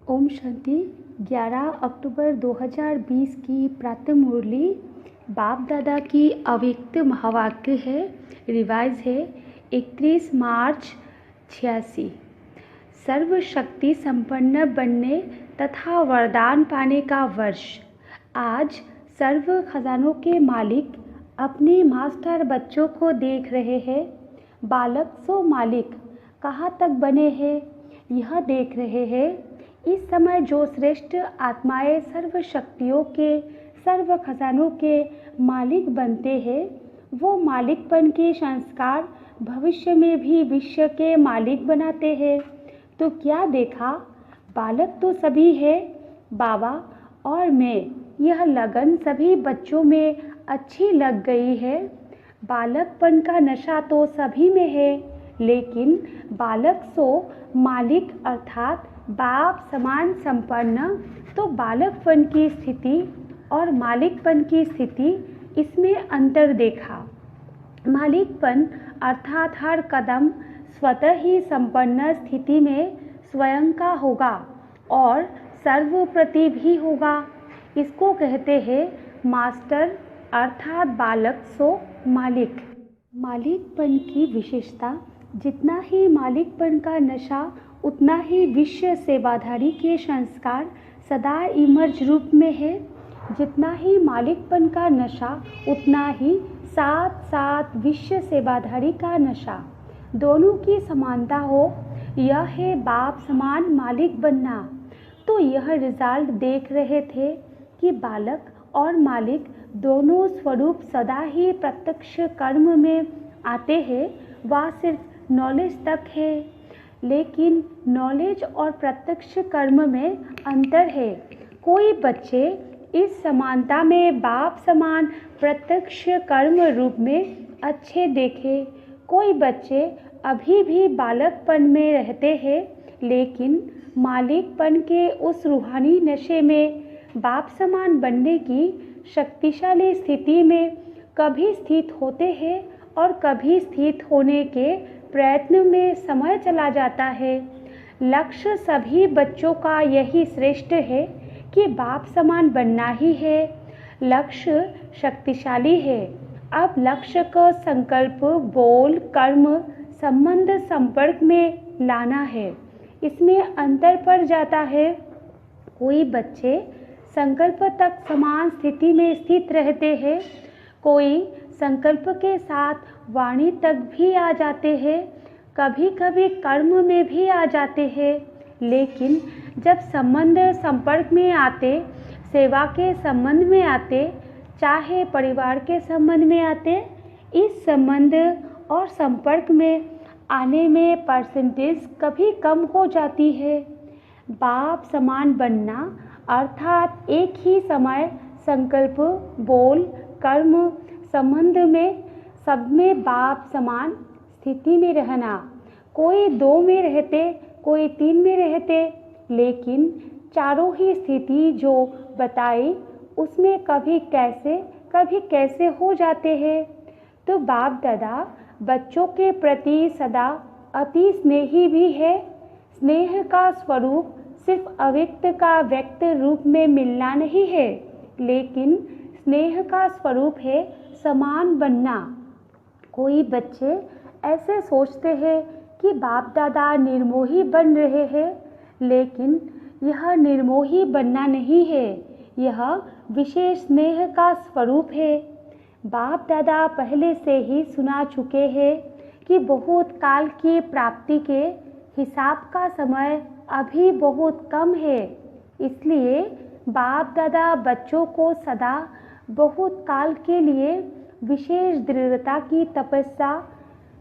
ओम शांति। 11 अक्टूबर 2020 की प्रातः मुरली बाप दादा की अव्यक्त महावाक्य है, रिवाइज है 31 मार्च 86। सर्वशक्ति संपन्न बनने तथा वरदान पाने का वर्ष। आज सर्व खजानों के मालिक अपने मास्टर बच्चों को देख रहे हैं। बालक सो मालिक कहाँ तक बने हैं यह देख रहे हैं। इस समय जो श्रेष्ठ आत्माएं सर्व शक्तियों के सर्व खजानों के मालिक बनते हैं, वो मालिकपन के संस्कार भविष्य में भी विश्व के मालिक बनाते हैं। तो क्या देखा, बालक तो सभी है, बाबा और मैं, यह लगन सभी बच्चों में अच्छी लग गई है। बालकपन का नशा तो सभी में है, लेकिन बालक सो मालिक अर्थात बाप समान संपन्न। तो बालकपन की स्थिति और मालिकपन की स्थिति, इसमें अंतर देखा। मालिकपन अर्थात हर कदम स्वतः ही संपन्न स्थिति में स्वयं का होगा और सर्वप्रति भी होगा। इसको कहते हैं मास्टर अर्थात बालक सो मालिक। मालिकपन की विशेषता, जितना ही मालिकपन का नशा उतना ही विश्व सेवाधारी के संस्कार सदा इमर्ज रूप में है। जितना ही मालिकपन का नशा उतना ही साथ साथ विश्व सेवाधारी का नशा, दोनों की समानता हो, यह है बाप समान मालिक बनना। तो यह रिजल्ट देख रहे थे कि बालक और मालिक दोनों स्वरूप सदा ही प्रत्यक्ष कर्म में आते हैं। वह सिर्फ नॉलेज तक है, लेकिन नॉलेज और प्रत्यक्ष कर्म में अंतर है। कोई बच्चे इस समानता में बाप समान प्रत्यक्ष कर्म रूप में अच्छे देखे, कोई बच्चे अभी भी बालकपन में रहते हैं, लेकिन मालिकपन के उस रूहानी नशे में बाप समान बनने की शक्तिशाली स्थिति में कभी स्थित होते हैं और कभी स्थित होने के प्रयत्न में समय चला जाता है। लक्ष्य सभी बच्चों का यही श्रेष्ठ है कि बाप समान बनना ही है। लक्ष्य शक्तिशाली है। अब लक्ष्य का संकल्प, बोल, कर्म, संबंध, संपर्क में लाना है। इसमें अंतर पड़ जाता है। कोई बच्चे संकल्प तक समान स्थिति में स्थित रहते हैं, कोई संकल्प के साथ वाणी तक भी आ जाते हैं, कभी कभी कर्म में भी आ जाते हैं, लेकिन जब संबंध संपर्क में आते, सेवा के संबंध में आते, चाहे परिवार के संबंध में आते, इस संबंध और संपर्क में आने में परसेंटेज कभी कम हो जाती है। बाप समान बनना अर्थात एक ही समय संकल्प, बोल, कर्म, संबंध में सब में बाप समान स्थिति में रहना। कोई 2 में रहते, कोई 3 में रहते, लेकिन चारों ही स्थिति जो बताई उसमें कभी कैसे हो जाते हैं। तो बाप दादा बच्चों के प्रति सदा अति स्नेही भी है। स्नेह का स्वरूप सिर्फ अव्यक्त का व्यक्त रूप में मिलना नहीं है, लेकिन स्नेह का स्वरूप है समान बनना। कोई बच्चे ऐसे सोचते हैं कि बाप दादा निर्मोही बन रहे हैं, लेकिन यह निर्मोही बनना नहीं है, यह विशेष स्नेह का स्वरूप है। बाप दादा पहले से ही सुना चुके हैं कि बहुत काल की प्राप्ति के हिसाब का समय अभी बहुत कम है। इसलिए बाप दादा बच्चों को सदा बहुत काल के लिए विशेष दृढ़ता की तपस्या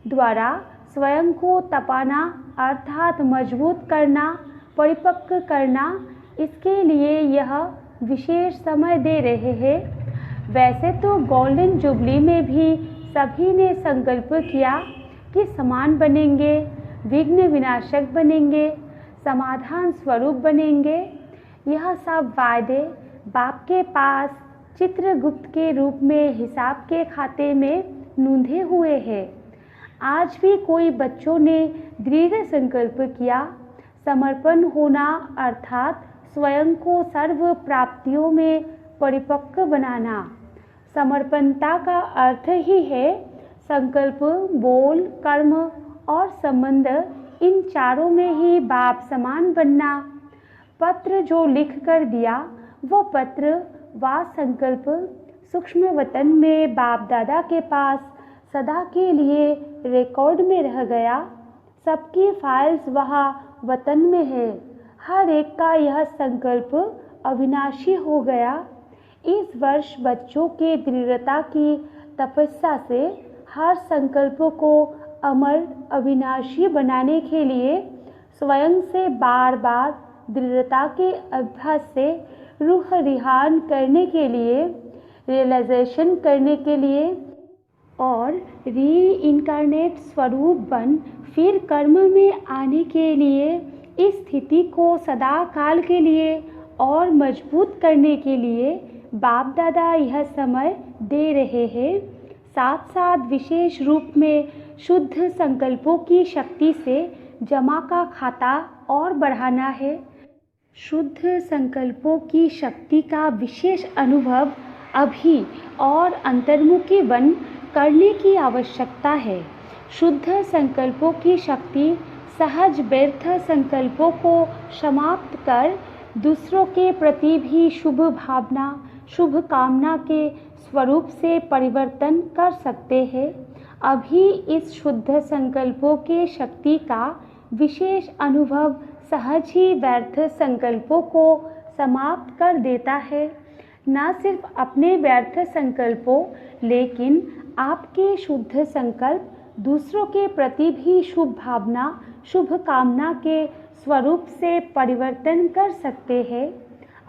द्वारा स्वयं को तपाना अर्थात मजबूत करना, परिपक्व करना, इसके लिए यह विशेष समय दे रहे हैं। वैसे तो गोल्डन जुबली में भी सभी ने संकल्प किया कि समान बनेंगे, विघ्न विनाशक बनेंगे, समाधान स्वरूप बनेंगे। यह सब वायदे बाप के पास चित्रगुप्त के रूप में हिसाब के खाते में नूंधे हुए हैं। आज भी कोई बच्चों ने दृढ़ संकल्प किया, समर्पण होना अर्थात स्वयं को सर्व प्राप्तियों में परिपक्व बनाना। समर्पणता का अर्थ ही है संकल्प, बोल, कर्म और संबंध, इन चारों में ही बाप समान बनना। पत्र जो लिख कर दिया वो पत्र व संकल्प सूक्ष्म वतन में बाप दादा के पास सदा के लिए रिकॉर्ड में रह गया। सबकी फाइल्स वहाँ वतन में है। हर एक का यह संकल्प अविनाशी हो गया। इस वर्ष बच्चों के दृढ़ता की तपस्या से हर संकल्प को अमर अविनाशी बनाने के लिए स्वयं से बार बार दृढ़ता के अभ्यास से रूह रिहान करने के लिए, रियलाइजेशन करने के लिए और री इनकारनेट स्वरूप बन फिर कर्म में आने के लिए, इस स्थिति को सदा काल के लिए और मजबूत करने के लिए बाप दादा यह समय दे रहे हैं। साथ साथ विशेष रूप में शुद्ध संकल्पों की शक्ति से जमा का खाता और बढ़ाना है। शुद्ध संकल्पों की शक्ति का विशेष अनुभव अभी और अंतर्मुखी बन करने की आवश्यकता है। शुद्ध संकल्पों की शक्ति सहज व्यर्थ संकल्पों को समाप्त कर दूसरों के प्रति भी शुभ भावना, शुभ कामना के स्वरूप से परिवर्तन कर सकते हैं। अभी इस शुद्ध संकल्पों के शक्ति का विशेष अनुभव सहज ही व्यर्थ संकल्पों को समाप्त कर देता है। न सिर्फ अपने व्यर्थ संकल्पों, लेकिन आपके शुद्ध संकल्प दूसरों के प्रति भी शुभ भावना, शुभ कामना के स्वरूप से परिवर्तन कर सकते हैं।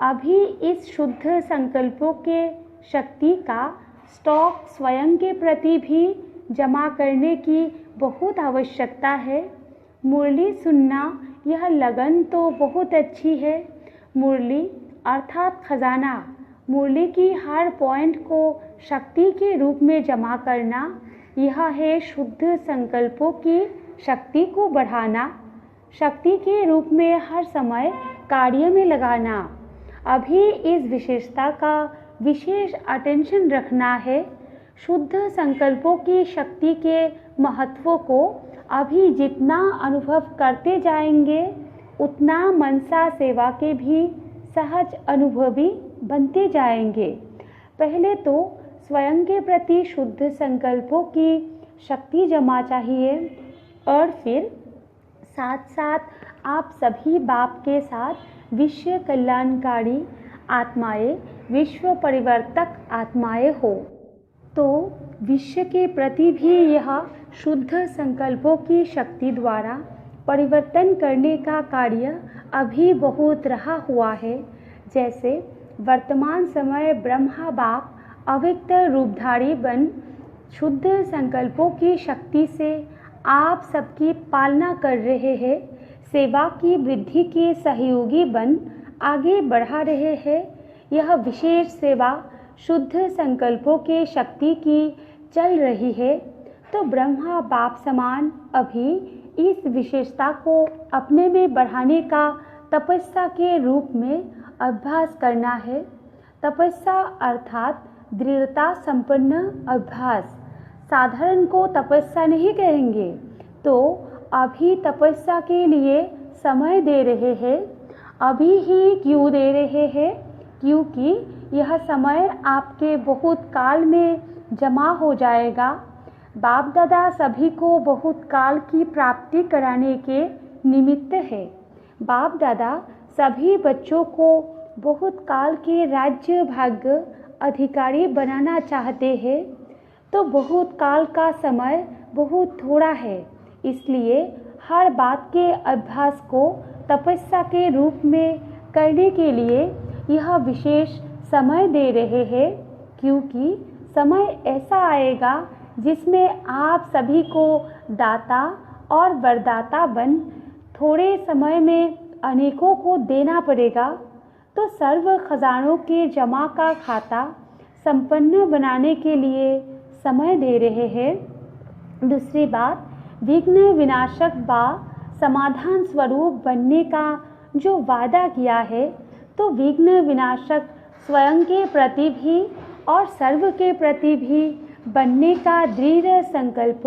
अभी इस शुद्ध संकल्पों के शक्ति का स्टॉक स्वयं के प्रति भी जमा करने की बहुत आवश्यकता है। मुरली सुनना यह लगन तो बहुत अच्छी है। मुरली अर्थात खजाना, मुरली की हर पॉइंट को शक्ति के रूप में जमा करना, यह है शुद्ध संकल्पों की शक्ति को बढ़ाना, शक्ति के रूप में हर समय कार्य में लगाना। अभी इस विशेषता का विशेष अटेंशन रखना है। शुद्ध संकल्पों की शक्ति के महत्व को अभी जितना अनुभव करते जाएंगे, उतना मनसा सेवा के भी सहज अनुभवी बनते जाएंगे। पहले तो स्वयं के प्रति शुद्ध संकल्पों की शक्ति जमा चाहिए और फिर साथ साथ आप सभी बाप के साथ विश्व कल्याणकारी आत्माएं, विश्व परिवर्तक आत्माएं हो, तो विश्व के प्रति भी यह शुद्ध संकल्पों की शक्ति द्वारा परिवर्तन करने का कार्य अभी बहुत रहा हुआ है। जैसे वर्तमान समय ब्रह्मा बाप अव्यक्त रूपधारी बन शुद्ध संकल्पों की शक्ति से आप सबकी पालना कर रहे हैं, सेवा की वृद्धि के सहयोगी बन आगे बढ़ा रहे हैं। यह विशेष सेवा शुद्ध संकल्पों के शक्ति की चल रही है। तो ब्रह्मा बाप समान अभी इस विशेषता को अपने में बढ़ाने का तपस्या के रूप में अभ्यास करना है। तपस्या अर्थात दृढ़ता संपन्न अभ्यास। साधारण को तपस्या नहीं कहेंगे। तो अभी तपस्या के लिए समय दे रहे हैं। अभी ही क्यों दे रहे हैं? क्योंकि यह समय आपके बहुत काल में जमा हो जाएगा। बाप दादा सभी को बहुत काल की प्राप्ति कराने के निमित्त है। बाप दादा सभी बच्चों को बहुत काल के राज्य भाग्य अधिकारी बनाना चाहते हैं। तो बहुत काल का समय बहुत थोड़ा है, इसलिए हर बात के अभ्यास को तपस्या के रूप में करने के लिए यह विशेष समय दे रहे हैं। क्योंकि समय ऐसा आएगा जिसमें आप सभी को दाता और वरदाता बन थोड़े समय में अनेकों को देना पड़ेगा। तो सर्व खजानों के जमा का खाता संपन्न बनाने के लिए समय दे रहे हैं। दूसरी बात, विघ्न विनाशक बा समाधान स्वरूप बनने का जो वादा किया है, तो विघ्न विनाशक स्वयं के प्रति भी और सर्व के प्रति भी बनने का दृढ़ संकल्प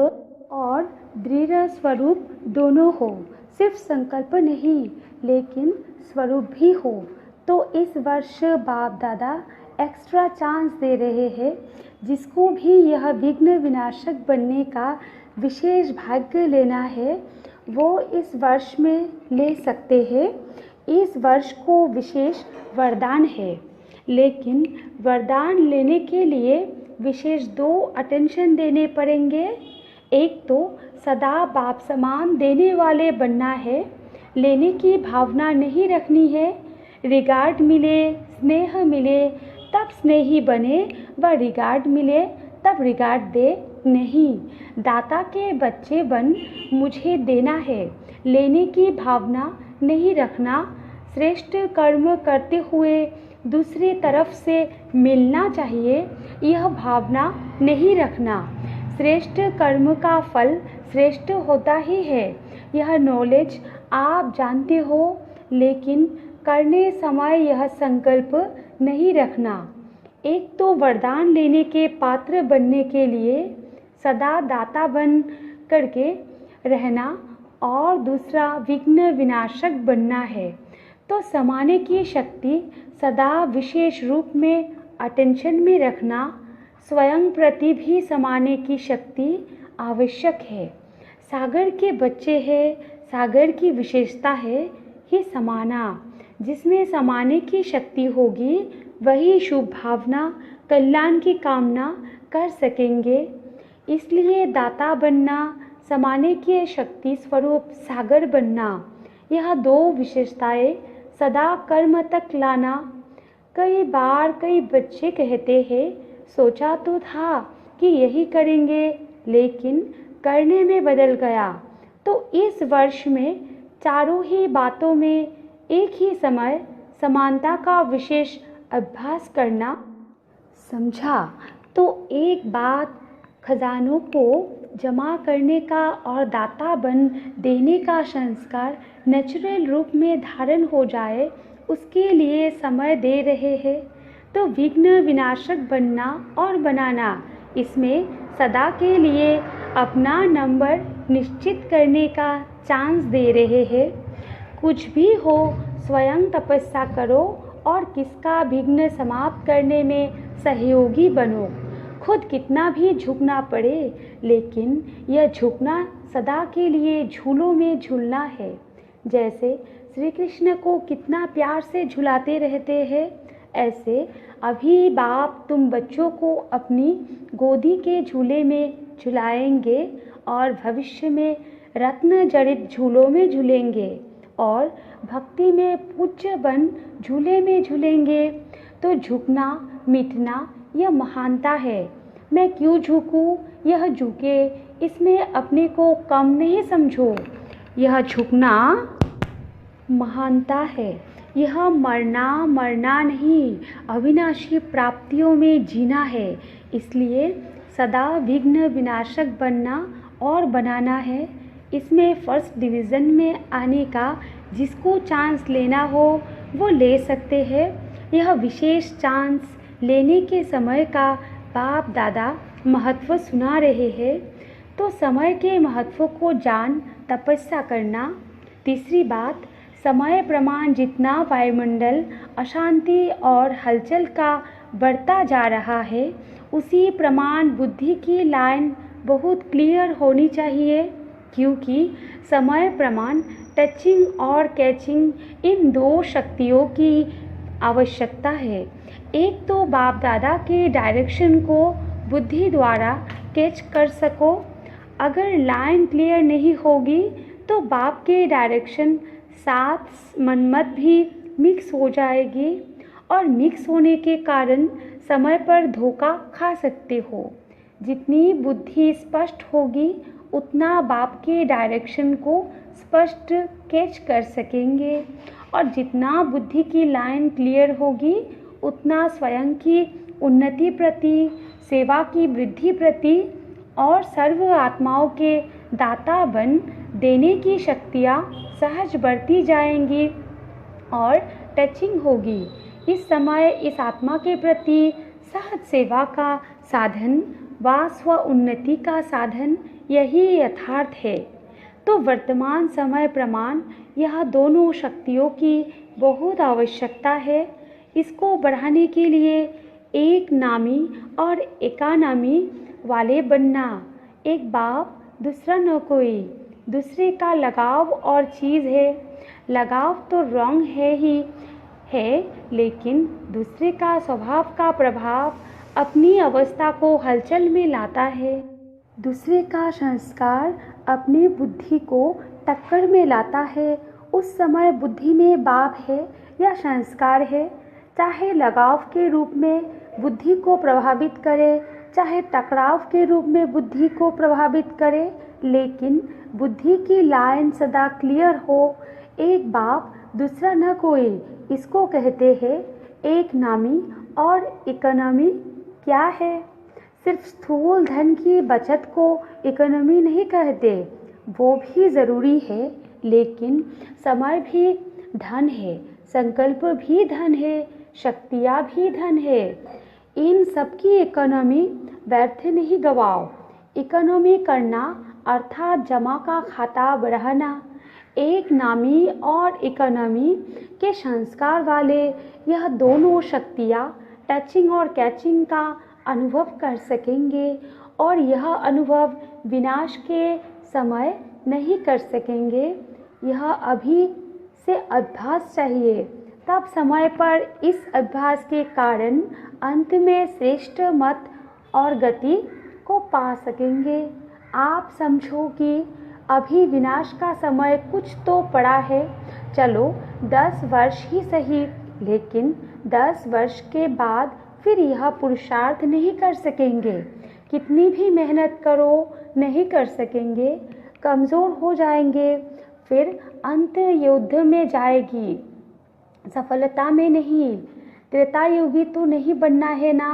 और दृढ़ स्वरूप दोनों हो। सिर्फ संकल्प नहीं लेकिन स्वरूप भी हो। तो इस वर्ष बाप दादा एक्स्ट्रा चांस दे रहे हैं, जिसको भी यह विघ्न विनाशक बनने का विशेष भाग्य लेना है वो इस वर्ष में ले सकते हैं। इस वर्ष को विशेष वरदान है, लेकिन वरदान लेने के लिए विशेष 2 अटेंशन देने पड़ेंगे। एक तो सदा बाप समान देने वाले बनना है, लेने की भावना नहीं रखनी है। रिगार्ड मिले, स्नेह मिले तब स्नेही बने, व रिगार्ड मिले तब रिगार्ड दे नहीं। दाता के बच्चे बन मुझे देना है, लेने की भावना नहीं रखना। श्रेष्ठ कर्म करते हुए दूसरी तरफ से मिलना चाहिए, यह भावना नहीं रखना। श्रेष्ठ कर्म का फल श्रेष्ठ होता ही है, यह नॉलेज आप जानते हो, लेकिन करने समय यह संकल्प नहीं रखना। एक तो वरदान लेने के पात्र बनने के लिए सदा दाता बन करके रहना, और दूसरा विघ्न विनाशक बनना है। तो समाने की शक्ति सदा विशेष रूप में अटेंशन में रखना। स्वयं प्रति भी समाने की शक्ति आवश्यक है। सागर के बच्चे हैं, सागर की विशेषता है ही समाना। जिसमें समाने की शक्ति होगी वही शुभ भावना, कल्याण की कामना कर सकेंगे। इसलिए दाता बनना, समाने की शक्ति स्वरूप सागर बनना, यह 2 विशेषताएं सदा कर्म तक लाना। कई बार कई बच्चे कहते हैं, सोचा तो था कि यही करेंगे, लेकिन करने में बदल गया। तो इस वर्ष में चारों ही बातों में एक ही समय समानता का विशेष अभ्यास करना। समझा? तो एक बात, खजानों को जमा करने का और दाता बन देने का संस्कार नेचुरल रूप में धारण हो जाए, उसके लिए समय दे रहे हैं। तो विघ्न विनाशक बनना और बनाना, इसमें सदा के लिए अपना नंबर निश्चित करने का चांस दे रहे हैं। कुछ भी हो, स्वयं तपस्या करो और किसका विघ्न समाप्त करने में सहयोगी बनो। खुद कितना भी झुकना पड़े, लेकिन यह झुकना सदा के लिए झूलों में झूलना है। जैसे श्री कृष्ण को कितना प्यार से झुलाते रहते हैं, ऐसे अभी बाप तुम बच्चों को अपनी गोदी के झूले में झुलाएंगे और भविष्य में रत्न जड़ित झूलों में झूलेंगे और भक्ति में पूज्य बन झूले में झूलेंगे। तो झुकना मिटना यह महानता है। मैं क्यों झुकूं, यह झुके, इसमें अपने को कम नहीं समझो। यह झुकना महानता है। यह मरना नहीं, अविनाशी प्राप्तियों में जीना है। इसलिए सदा विघ्न विनाशक बनना और बनाना है। इसमें फर्स्ट डिवीज़न में आने का जिसको चांस लेना हो वो ले सकते हैं। यह विशेष चांस लेने के समय का बाप दादा महत्व सुना रहे हैं। तो समय के महत्व को जान तपस्या करना। तीसरी बात, समय प्रमाण जितना वायुमंडल अशांति और हलचल का बढ़ता जा रहा है, उसी प्रमाण बुद्धि की लाइन बहुत क्लियर होनी चाहिए, क्योंकि समय प्रमाण टचिंग और कैचिंग, इन 2 शक्तियों की आवश्यकता है। एक तो बाप दादा के डायरेक्शन को बुद्धि द्वारा कैच कर सको। अगर लाइन क्लियर नहीं होगी तो बाप के डायरेक्शन साथ मनमत भी मिक्स हो जाएगी और मिक्स होने के कारण समय पर धोखा खा सकते हो। जितनी बुद्धि स्पष्ट होगी उतना बाप के डायरेक्शन को स्पष्ट कैच कर सकेंगे, और जितना बुद्धि की लाइन क्लियर होगी उतना स्वयं की उन्नति प्रति, सेवा की वृद्धि प्रति और सर्व आत्माओं के दाता बन देने की शक्तियाँ सहज बढ़ती जाएंगी और टचिंग होगी। इस समय इस आत्मा के प्रति सहज सेवा का साधन व स्व उन्नति का साधन यही यथार्थ है। तो वर्तमान समय प्रमाण यह दोनों शक्तियों की बहुत आवश्यकता है। इसको बढ़ाने के लिए एक नामी और एकानामी वाले बनना। एक बाप दूसरा न कोई। दूसरे का लगाव और चीज़ है। लगाव तो रॉन्ग है ही है, लेकिन दूसरे का स्वभाव का प्रभाव अपनी अवस्था को हलचल में लाता है। दूसरे का संस्कार अपनी बुद्धि को टक्कर में लाता है। उस समय बुद्धि में बाप है या संस्कार है, चाहे लगाव के रूप में बुद्धि को प्रभावित करे, चाहे टकराव के रूप में बुद्धि को प्रभावित करे, लेकिन बुद्धि की लाइन सदा क्लियर हो। एक बाप दूसरा न कोई, इसको कहते हैं एक नामी और इकोनॉमी। क्या है? सिर्फ स्थूल धन की बचत को इकोनॉमी नहीं कहते, वो भी ज़रूरी है, लेकिन समय भी धन है, संकल्प भी धन है, शक्तियाँ भी धन है। इन सब की इकोनॉमी व्यर्थ नहीं गवाओ। इकोनॉमी करना अर्थात जमा का खाता बढ़ाना। एक नामी और इकोनॉमी के संस्कार वाले यह दोनों शक्तियाँ टचिंग और कैचिंग का अनुभव कर सकेंगे, और यह अनुभव विनाश के समय नहीं कर सकेंगे। यह अभी से अभ्यास चाहिए, तब समय पर इस अभ्यास के कारण अंत में श्रेष्ठ मत और गति को पा सकेंगे। आप समझो कि अभी विनाश का समय कुछ तो पड़ा है, चलो 10 वर्ष ही सही, लेकिन 10 वर्ष के बाद फिर यह पुरुषार्थ नहीं कर सकेंगे। कितनी भी मेहनत करो नहीं कर सकेंगे, कमज़ोर हो जाएंगे। फिर अंत युद्ध में जाएगी, सफलता में नहीं। त्रेता युगी तो नहीं बनना है ना।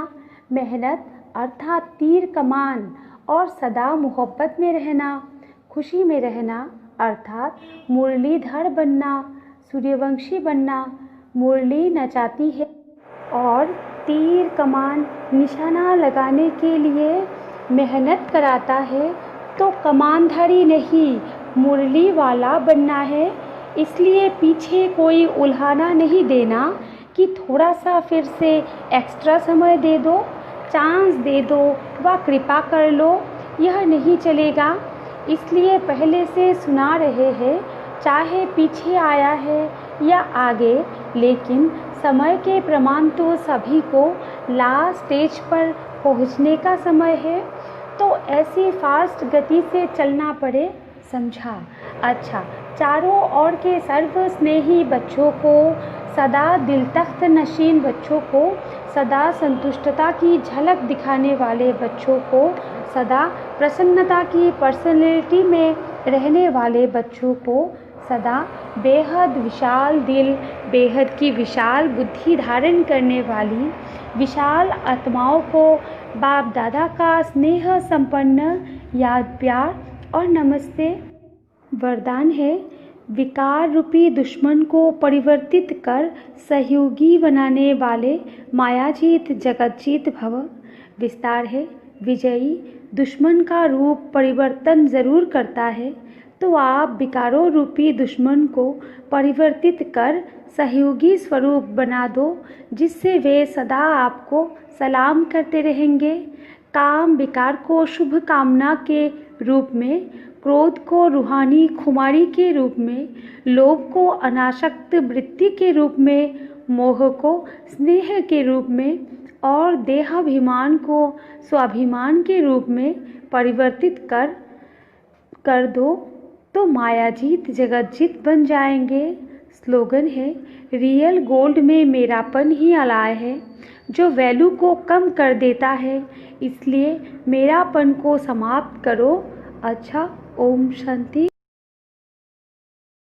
मेहनत अर्थात तीर कमान और सदा मोहब्बत में रहना, खुशी में रहना अर्थात मुरलीधर बनना, सूर्यवंशी बनना। मुरली नचाती है और तीर कमान निशाना लगाने के लिए मेहनत कराता है, तो कमानधारी नहीं मुरली वाला बनना है। इसलिए पीछे कोई उल्हाना नहीं देना कि थोड़ा सा फिर से एक्स्ट्रा समय दे दो, चांस दे दो व कृपा कर लो, यह नहीं चलेगा। इसलिए पहले से सुना रहे हैं, चाहे पीछे आया है या आगे, लेकिन समय के प्रमाण तो सभी को लास्ट स्टेज पर पहुंचने का समय है, तो ऐसी फास्ट गति से चलना पड़े, समझा? अच्छा, चारों ओर के सर्व स्नेही बच्चों को, सदा दिल तख्त नशीन बच्चों को, सदा संतुष्टता की झलक दिखाने वाले बच्चों को, सदा प्रसन्नता की पर्सनैलिटी में रहने वाले बच्चों को, सदा बेहद विशाल दिल, बेहद की विशाल बुद्धि धारण करने वाली विशाल आत्माओं को बाप दादा का स्नेह संपन्न याद, प्यार और नमस्ते। वरदान है, विकार रूपी दुश्मन को परिवर्तित कर सहयोगी बनाने वाले मायाजीत जगतजीत भव। विस्तार है, विजयी दुश्मन का रूप परिवर्तन ज़रूर करता है, तो आप विकारों रूपी दुश्मन को परिवर्तित कर सहयोगी स्वरूप बना दो, जिससे वे सदा आपको सलाम करते रहेंगे। काम विकार को शुभ कामना के रूप में, क्रोध को रूहानी खुमारी के रूप में, लोभ को अनासक्त वृत्ति के रूप में, मोह को स्नेह के रूप में और देहाभिमान को स्वाभिमान के रूप में परिवर्तित कर दो, तो मायाजीत जगतजीत बन जाएंगे। स्लोगन है, रियल गोल्ड में मेरापन ही अलाय है, जो वैल्यू को कम कर देता है, इसलिए मेरापन को समाप्त करो। अच्छा, ओम शांति।